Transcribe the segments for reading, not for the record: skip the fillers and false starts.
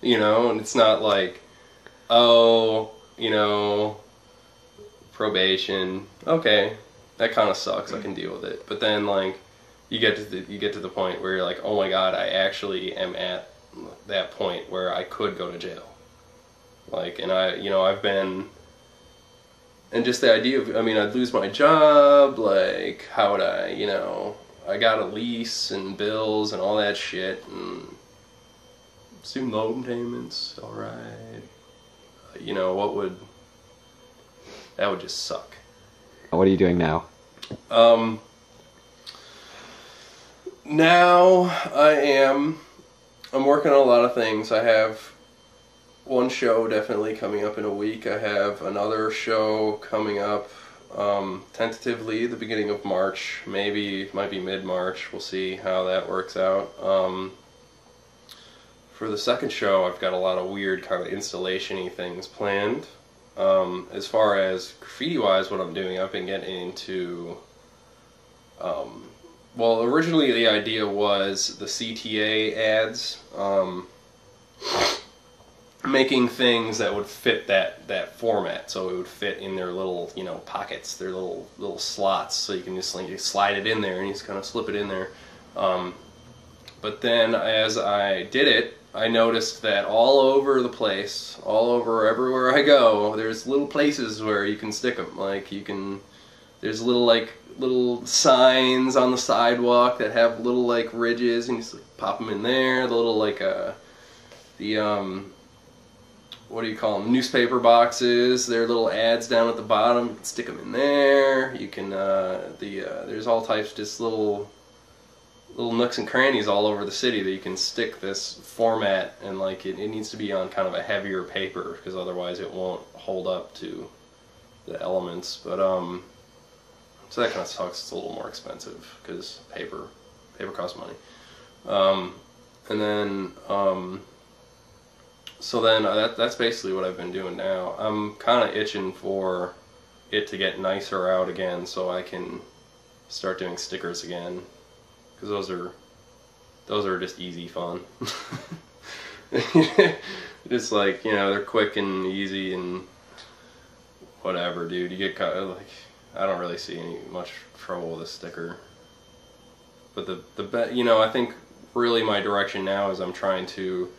you know, and it's not like, oh, you know, probation, okay, that kind of sucks, I can deal with it. But then, like, you get to the point where you're like, oh my god, I actually am at that point where I could go to jail. Like, and I've been, and just the idea of, I mean, I'd lose my job, like, how would I, you know, I got a lease and bills and all that shit, and student loan payments, alright. You know, that would just suck. What are you doing now? Now I'm working on a lot of things. I have one show definitely coming up in a week. I have another show coming up tentatively the beginning of March. Maybe it might be mid-March. We'll see how that works out. For the second show, I've got a lot of weird kind of installation-y things planned. As far as graffiti-wise, what I'm doing, I've been getting into... well, originally the idea was the CTA ads, making things that would fit that format, so it would fit in their little, you know, pockets, their little slots, so you can just like slide it in there and you just kind of slip it in there. But then as I did it, I noticed that all over the place, all over everywhere I go, there's little places where you can stick them. Like there's little signs on the sidewalk that have little like ridges, and you just like, pop them in there. The little like what do you call them? Newspaper boxes. They're little ads down at the bottom. You can stick them in there. You can there's all types of just little nooks and crannies all over the city that you can stick this format, and like it needs to be on kind of a heavier paper because otherwise it won't hold up to the elements. But so that kind of sucks. It's a little more expensive because paper costs money. And then so then that's basically what I've been doing now. I'm kind of itching for it to get nicer out again so I can start doing stickers again, because those are just easy fun. Just like, you know, they're quick and easy and whatever, dude. You get kind of like, I don't really see much trouble with a sticker. But you know, I think really my direction now is I'm trying to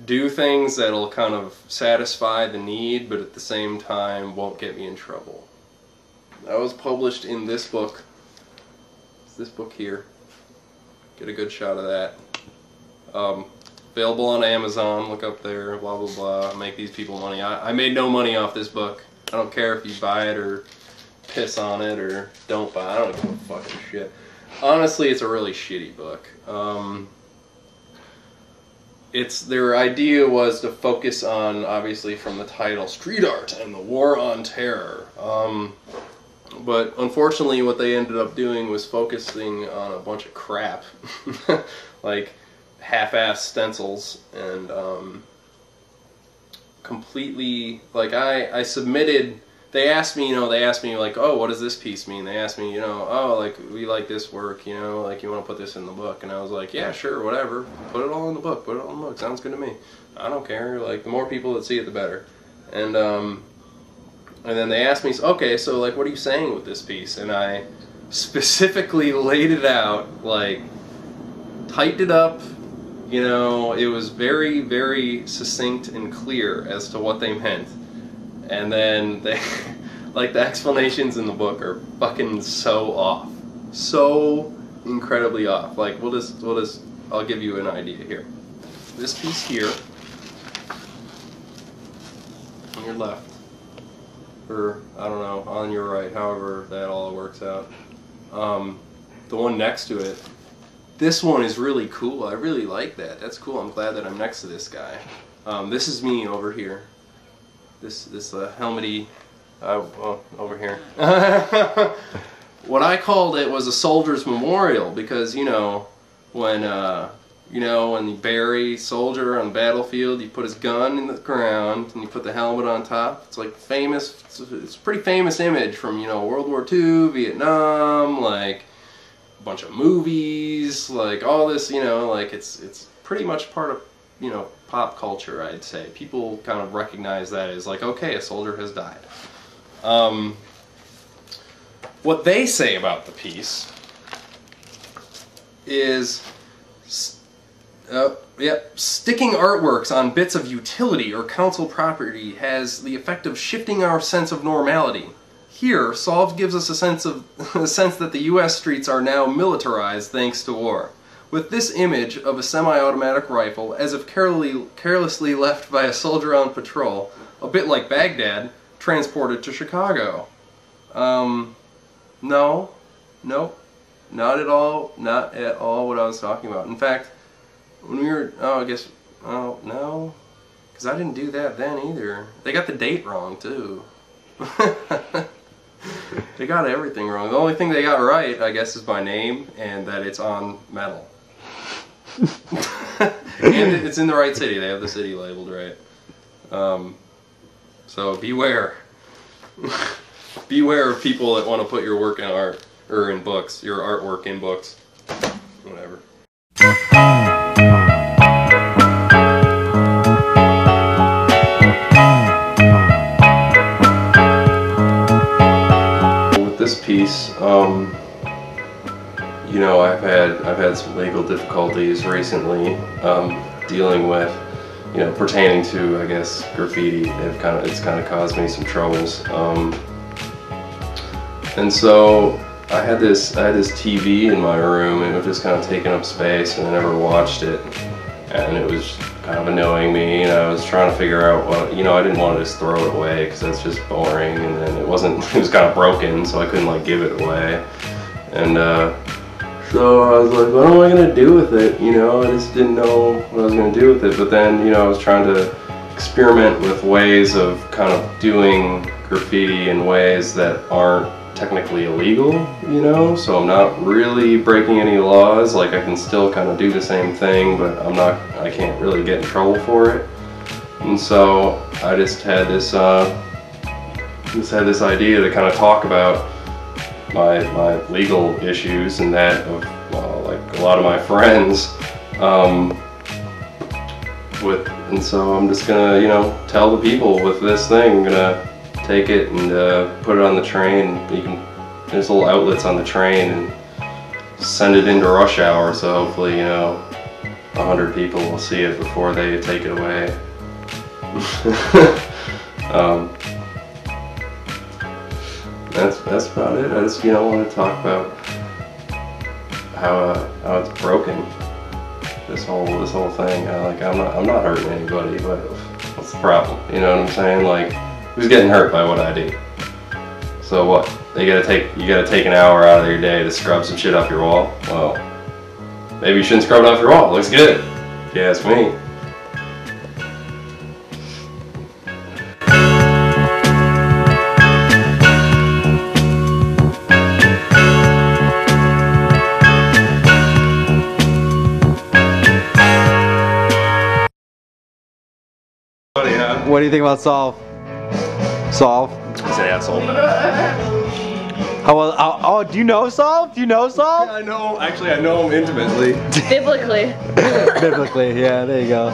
do things that'll kind of satisfy the need, but at the same time won't get me in trouble. That was published in this book. It's this book here. Get a good shot of that. Available on Amazon. Look up there. Blah blah blah. Make these people money. I made no money off this book. I don't care if you buy it or piss on it or don't buy it. I don't give a fucking shit. Honestly, it's a really shitty book. Their idea was to focus on, obviously from the title, street art and the war on terror. But unfortunately what they ended up doing was focusing on a bunch of crap. Like half-ass stencils and completely, like I submitted, they asked me like, oh, what does this piece mean? They asked me, you know, oh, like, we like this work, you know, like, you want to put this in the book? And I was like, yeah, sure, whatever. Put it all in the book. Put it all in the book. Sounds good to me. I don't care. Like, the more people that see it, the better. And then they asked me, okay, so, like, what are you saying with this piece? And I specifically laid it out, like, typed it up, you know, it was very, very succinct and clear as to what they meant. And then they, like, the explanations in the book are fucking so off. So incredibly off. Like, I'll give you an idea here. This piece here, on your left, or, I don't know, on your right, however that all works out. The one next to it, this one is really cool. I really like that. That's cool. I'm glad that I'm next to this guy. This is me over here. This helmety, well, over here. What I called it was a soldier's memorial, because, you know, when you bury a soldier on the battlefield, you put his gun in the ground and you put the helmet on top. It's like famous. It's a pretty famous image from, you know, World War II, Vietnam, like a bunch of movies, like all this, you know, like it's pretty much part of, you know, pop culture, I'd say. People kind of recognize that as like, okay, a soldier has died. What they say about the piece is, sticking artworks on bits of utility or council property has the effect of shifting our sense of normality. Here, Solve gives us a sense that the U.S. streets are now militarized thanks to war. With this image of a semi-automatic rifle, as if carelessly left by a soldier on patrol, a bit like Baghdad, transported to Chicago. No, nope, not at all what I was talking about. In fact, when we were, no, because I didn't do that then either. They got the date wrong too. They got everything wrong. The only thing they got right, I guess, is my name and that it's on metal. And it's in the right city. They have the city labeled right. So beware. Beware of people that want to put your work in art, or in books, your artwork in books. Whatever. With this piece, you know, I've had some legal difficulties recently, dealing with, you know, pertaining to, I guess, graffiti. It's kind of caused me some troubles. And so I had this TV in my room, and it was just kind of taking up space, and I never watched it, and it was kind of annoying me, and I was trying to figure out what, you know, I didn't want to just throw it away because that's just boring, and then it was kind of broken, so I couldn't like give it away, and so I was like, what am I gonna do with it? You know, I just didn't know what I was gonna do with it. But then, you know, I was trying to experiment with ways of kind of doing graffiti in ways that aren't technically illegal, you know? So I'm not really breaking any laws. Like, I can still kind of do the same thing, but I can't really get in trouble for it. And so I just had this idea to kind of talk about my legal issues and that of like a lot of my friends, and so I'm just gonna, you know, tell the people with this thing. I'm gonna take it and put it on the train. There's little outlets on the train, and send it into rush hour, so hopefully, you know, 100 people will see it before they take it away. That's about it. I just, you know, want to talk about how it's broken. This whole thing. I'm not hurting anybody, but what's the problem? You know what I'm saying? Like, who's getting hurt by what I do? So what? You gotta take an hour out of your day to scrub some shit off your wall? Well, maybe you shouldn't scrub it off your wall. It looks good, if you ask me. What do you think about Solve? Solve? He's an asshole. Oh, do you know Solve? Do you know Solve? Yeah, I know. Actually, I know him intimately. Biblically. Biblically, yeah, there you go.